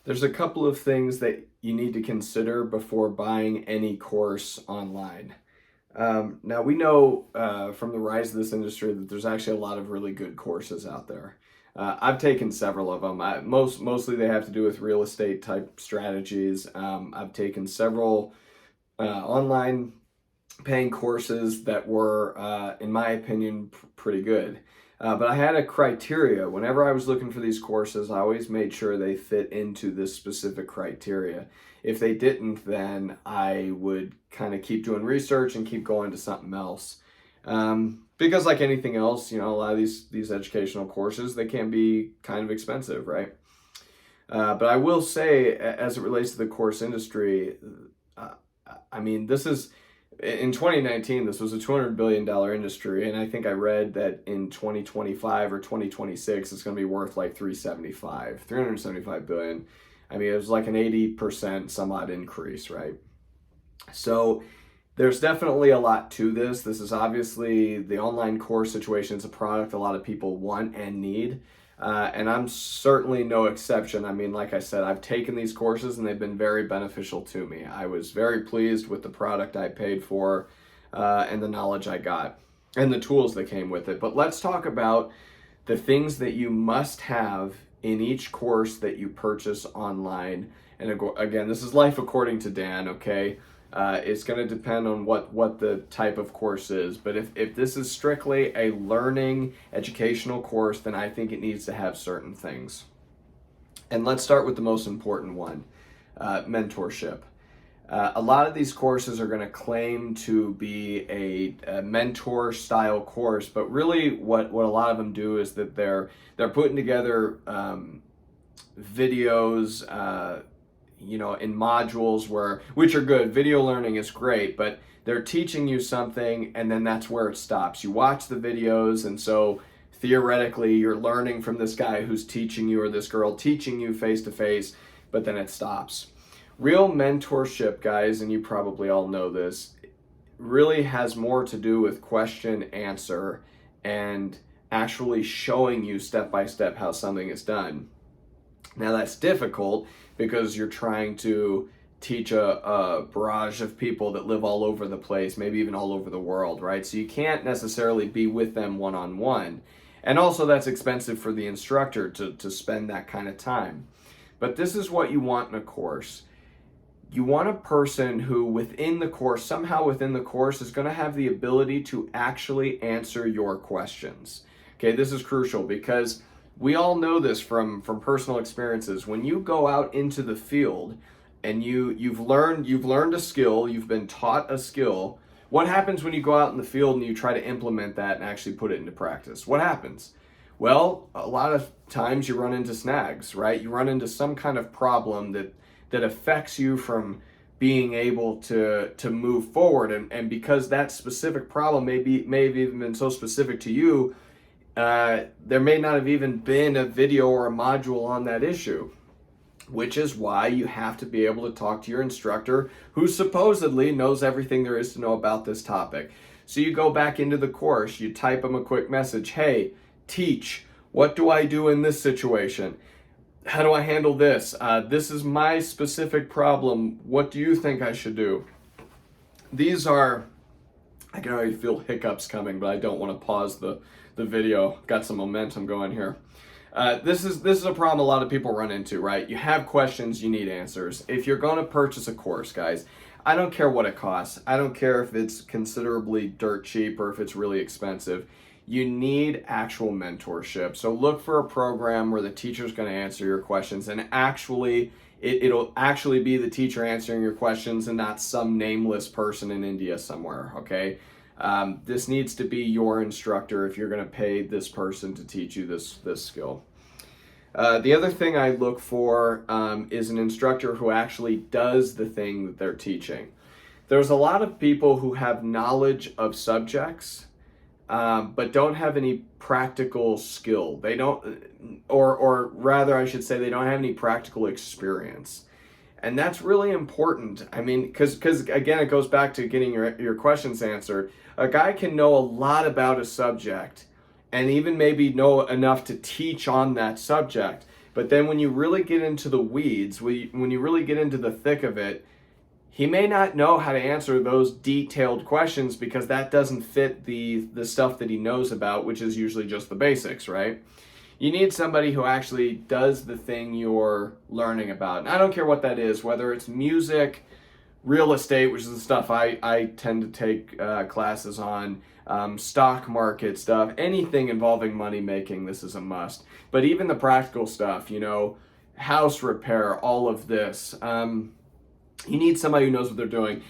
There's a couple of things that you need to consider before buying any course online. Now, we know from the rise of this industry that there's actually a lot of really good courses out there. I've taken several of them. Mostly they have to do with real estate type strategies. I've taken several online paying courses that were, in my opinion, pretty good. But I had a criteria. Whenever I was looking for these courses, I always made sure they fit into this specific criteria. If they didn't, then I would kind of keep doing research and keep going to something else. Because like anything else, a lot of these educational courses, they can be kind of expensive, right? But I will say, as it relates to the course industry, this is in 2019, this was a $200 billion industry, and I think I read that in 2025 or 2026, it's going to be worth like 375 billion. It was like an 80% some odd increase, right? So there's definitely a lot to this. This is obviously the online course situation. It's a product a lot of people want and need. And I'm certainly no exception. Like I said, I've taken these courses and they've been very beneficial to me. I was very pleased with the product I paid for and the knowledge I got and the tools that came with it. But let's talk about the things that you must have in each course that you purchase online. And again, this is life according to Dan, okay? It's going to depend on what the type of course is. But if this is strictly a learning educational course, then I think it needs to have certain things. And let's start with the most important one, mentorship. A lot of these courses are going to claim to be a mentor style course, but really what a lot of them do is that they're putting together videos, in modules which are good. Video learning is great, but they're teaching you something and then that's where it stops. You watch the videos, and so theoretically you're learning from this guy who's teaching you or this girl teaching you face to face, but then it stops. Real mentorship, guys, and you probably all know this, really has more to do with question answer and actually showing you step by step how something is done. Now that's difficult because you're trying to teach a barrage of people that live all over the place, maybe even all over the world, right? So you can't necessarily be with them one-on-one. And also that's expensive for the instructor to spend that kind of time. But this is what you want in a course. You want a person who somehow within the course is going to have the ability to actually answer your questions. Okay, this is crucial because we all know this from personal experiences. When you go out into the field and you've learned a skill, you've been taught a skill, what happens when you go out in the field and you try to implement that and actually put it into practice? What happens? Well, a lot of times you run into snags, right? You run into some kind of problem that affects you from being able to move forward. And because that specific problem may have even been so specific to you, there may not have even been a video or a module on that issue, which is why you have to be able to talk to your instructor who supposedly knows everything there is to know about this topic. So you go back into the course, you type them a quick message, hey, teach, what do I do in this situation? How do I handle this? This is my specific problem. What do you think I should do? I can already feel hiccups coming, but I don't want to pause the video. Got some momentum going here. This is a problem a lot of people run into, right? You have questions, you need answers. If you're going to purchase a course, guys, I don't care what it costs. I don't care if it's considerably dirt cheap or if it's really expensive. You need actual mentorship. So look for a program where the teacher's going to answer your questions and it'll actually be the teacher answering your questions and not some nameless person in India somewhere, okay? This needs to be your instructor if you're going to pay this person to teach you this skill. The other thing I look for is an instructor who actually does the thing that they're teaching. There's a lot of people who have knowledge of subjects, but don't have any practical skill. They don't, or rather I should say they don't have any practical experience. And that's really important. Because again, it goes back to getting your questions answered. A guy can know a lot about a subject and even maybe know enough to teach on that subject. But then when you really get into the weeds, when you really get into the thick of it, he may not know how to answer those detailed questions because that doesn't fit the stuff that he knows about, which is usually just the basics, right? You need somebody who actually does the thing you're learning about. And I don't care what that is, whether it's music, real estate, which is the stuff I tend to take classes on, stock market stuff, anything involving money making, this is a must. But even the practical stuff, house repair, all of this, you need somebody who knows what they're doing.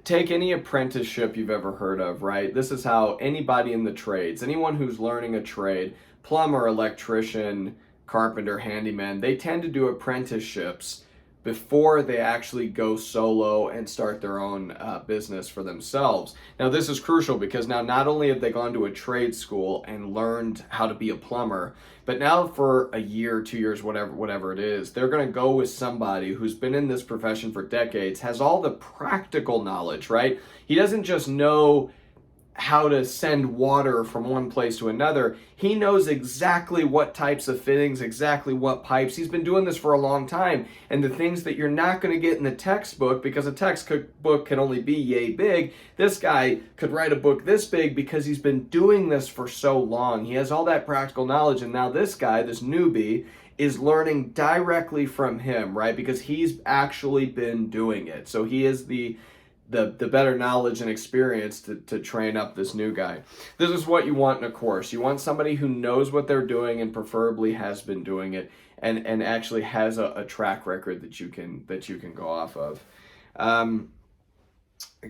Take any apprenticeship you've ever heard of, right? This is how anybody in the trades, anyone who's learning a trade, plumber, electrician, carpenter, handyman, they tend to do apprenticeships before they actually go solo and start their own business for themselves. Now, this is crucial because now not only have they gone to a trade school and learned how to be a plumber, but now for a year, 2 years, whatever it is, they're going to go with somebody who's been in this profession for decades, has all the practical knowledge, right? He doesn't just know how to send water from one place to another. He knows exactly what types of fittings, exactly what pipes. He's been doing this for a long time. And the things that you're not going to get in the textbook, because a textbook can only be yay big, this guy could write a book this big because he's been doing this for so long. He has all that practical knowledge. And now this guy, this newbie, is learning directly from him, right? Because he's actually been doing it. So he is the better knowledge and experience to train up this new guy. This is what you want in a course. You want somebody who knows what they're doing and preferably has been doing it and actually has a track record that you can go off of.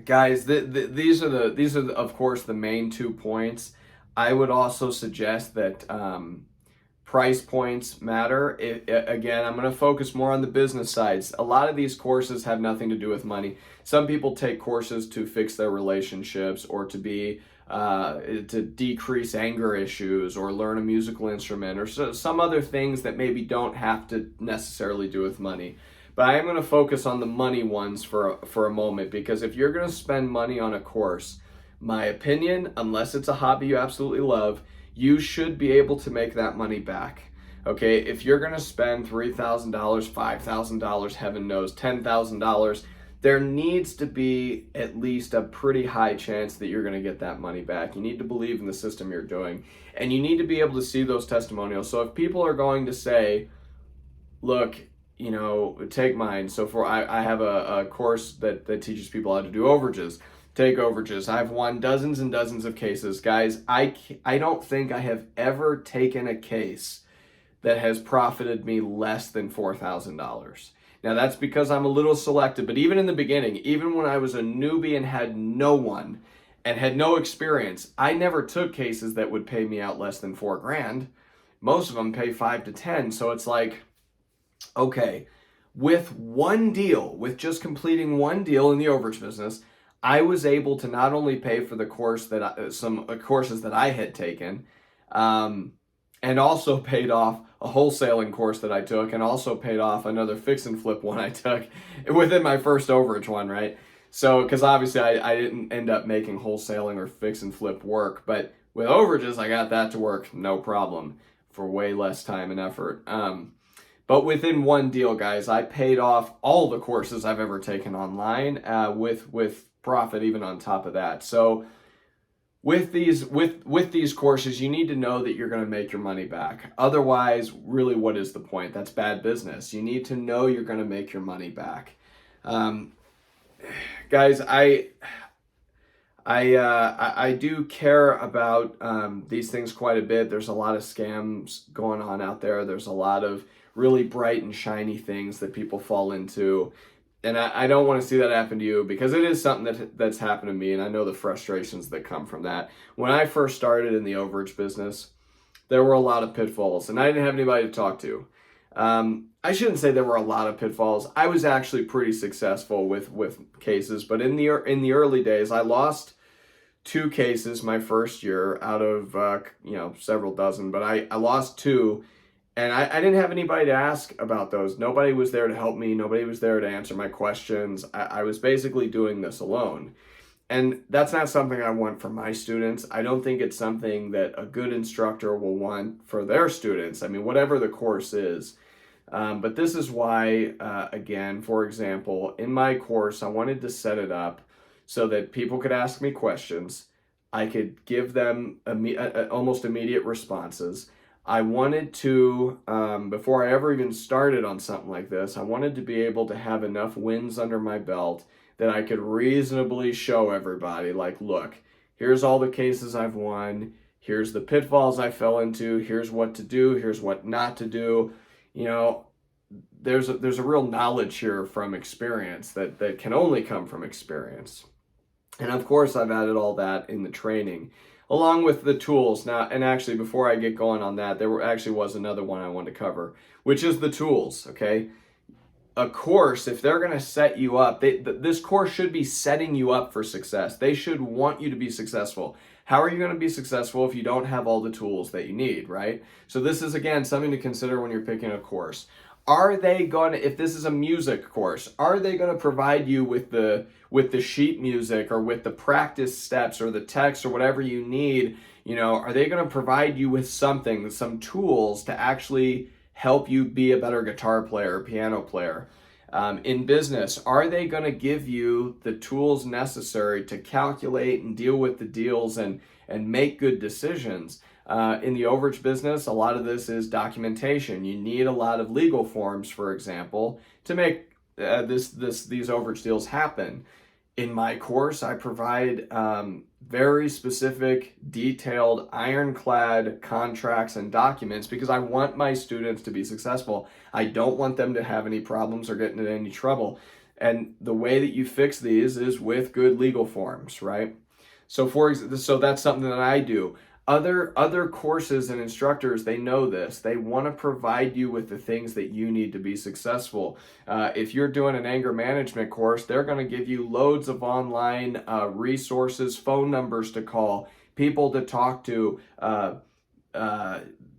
Guys, these are of course the main 2 points. I would also suggest that price points matter. Again, I'm going to focus more on the business sides. A lot of these courses have nothing to do with money. Some people take courses to fix their relationships or to decrease anger issues or learn a musical instrument or some other things that maybe don't have to necessarily do with money. But I am going to focus on the money ones for a moment, because if you're going to spend money on a course, my opinion, unless it's a hobby you absolutely love, you should be able to make that money back. Okay, if you're going to spend $3,000, $5,000, heaven knows, $10,000, there needs to be at least a pretty high chance that you're going to get that money back. You need to believe in the system you're doing, and you need to be able to see those testimonials. So if people are going to say, look, take mine. So I have a course that teaches people how to do overages. Take overages. I've won dozens and dozens of cases. Guys, I don't think I have ever taken a case that has profited me less than $4,000. Now, that's because I'm a little selective, but even in the beginning, even when I was a newbie and had no one and had no experience, I never took cases that would pay me out less than $4,000. Most of them pay 5 to 10. So it's like, okay, with with just completing one deal in the overage business, I was able to not only pay for the course some courses that I had taken, and also paid off a wholesaling course that I took, and also paid off another fix and flip one I took within my first overage one, right? So, because obviously I didn't end up making wholesaling or fix and flip work, but with overages, I got that to work no problem for way less time and effort. But within one deal, guys, I paid off all the courses I've ever taken online with profit even on top of that. So with these courses, you need to know that you're going to make your money back. Otherwise, really, what is the point? That's bad business. You need to know you're going to make your money back. Guys, I do care about these things quite a bit. There's a lot of scams going on out there. There's a lot of really bright and shiny things that people fall into. And I don't want to see that happen to you, because it is something that's happened to me, and I know the frustrations that come from that. When I first started in the overage business, there were a lot of pitfalls, and I didn't have anybody to talk to. I shouldn't say there were a lot of pitfalls. I was actually pretty successful with cases, but in the early days, I lost 2 cases my first year out of several dozen, but I lost 2. And I didn't have anybody to ask about those. Nobody was there to help me. Nobody was there to answer my questions. I was basically doing this alone. And that's not something I want for my students. I don't think it's something that a good instructor will want for their students. I mean, whatever the course is. But this is why, again, for example, in my course, I wanted to set it up so that people could ask me questions. I could give them almost immediate responses. I wanted to, before I ever even started on something like this, I wanted to be able to have enough wins under my belt that I could reasonably show everybody, like, look, here's all the cases I've won. Here's the pitfalls I fell into. Here's what to do. Here's what not to do. You know, there's a real knowledge here from experience that can only come from experience. And of course, I've added all that in the training, along with the tools. Now, and actually, before I get going on that, was another one I wanted to cover, which is the tools, okay? A course, if they're going to set you up, this course should be setting you up for success. They should want you to be successful. How are you going to be successful if you don't have all the tools that you need, right? So this is, again, something to consider when you're picking a course. Are they going to, if this is a music course, are they going to provide you with the sheet music or with the practice steps or the text or whatever you need? You know, are they going to provide you with something, some tools to actually help you be a better guitar player, piano player? In business, are they going to give you the tools necessary to calculate and deal with the deals and make good decisions? In the overage business, a lot of this is documentation. You need a lot of legal forms, for example, to make these overage deals happen. In my course, I provide very specific, detailed, ironclad contracts and documents because I want my students to be successful. I don't want them to have any problems or get into any trouble. And the way that you fix these is with good legal forms, right? So so that's something that I do. Other courses and instructors, they know this. They want to provide you with the things that you need to be successful. If you're doing an anger management course, they're going to give you loads of online resources, phone numbers to call, people to talk to,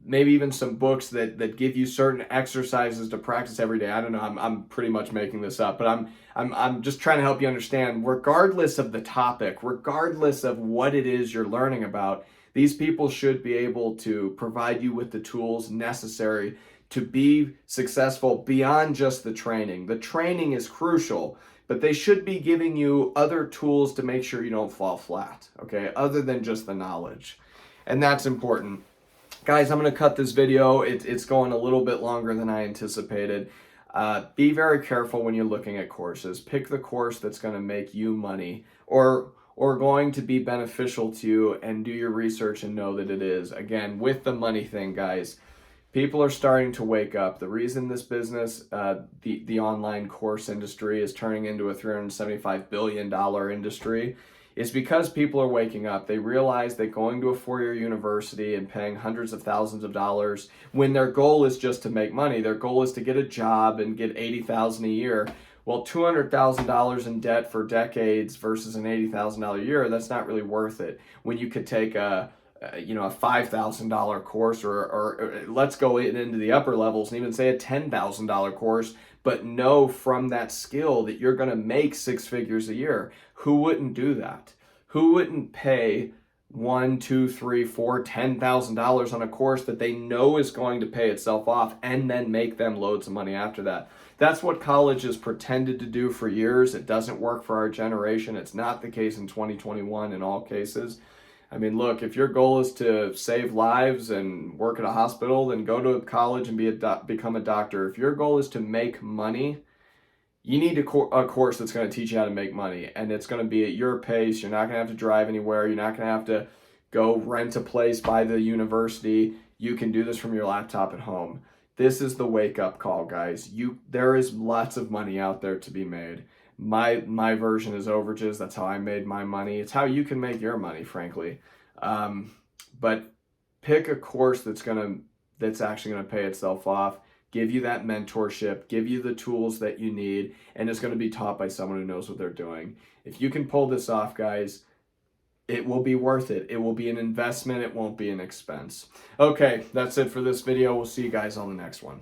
maybe even some books that give you certain exercises to practice every day. I don't know. I'm pretty much making this up, but I'm just trying to help you understand. Regardless of the topic, regardless of what it is you're learning about, these people should be able to provide you with the tools necessary to be successful beyond just the training. The training is crucial, but they should be giving you other tools to make sure you don't fall flat, okay, other than just the knowledge. And that's important. Guys, I'm going to cut this video. It's going a little bit longer than I anticipated. Be very careful when you're looking at courses. Pick the course that's going to make you money or going to be beneficial to you, and do your research and know that it is. Again, with the money thing, guys, people are starting to wake up. The reason this business, the online course industry, is turning into a $375 billion industry is because people are waking up. They realize that going to a four-year university and paying hundreds of thousands of dollars when their goal is just to make money, their goal is to get a job and get $80,000 a year. Well, $200,000 in debt for decades versus an $80,000 a year, that's not really worth it. When you could take a $5,000 course or let's go into the upper levels and even say a $10,000 course, but know from that skill that you're going to make six figures a year. Who wouldn't do that? Who wouldn't pay $1, $2, $3, $4, $10,000 on a course that they know is going to pay itself off and then make them loads of money after that? That's what college has pretended to do for years. It doesn't work for our generation. It's not the case in 2021 in all cases. I mean, look, if your goal is to save lives and work at a hospital, then go to college and become a doctor. If your goal is to make money, you need a course that's going to teach you how to make money, and it's going to be at your pace. You're not going to have to drive anywhere. You're not going to have to go rent a place by the university. You can do this from your laptop at home. This is the wake-up call, guys. There is lots of money out there to be made. My version is overages. That's how I made my money. It's how you can make your money, frankly. But pick a course that's actually gonna pay itself off, give you that mentorship, give you the tools that you need, and it's gonna be taught by someone who knows what they're doing. If you can pull this off, guys, it will be worth it. It will be an investment. It won't be an expense. Okay, that's it for this video. We'll see you guys on the next one.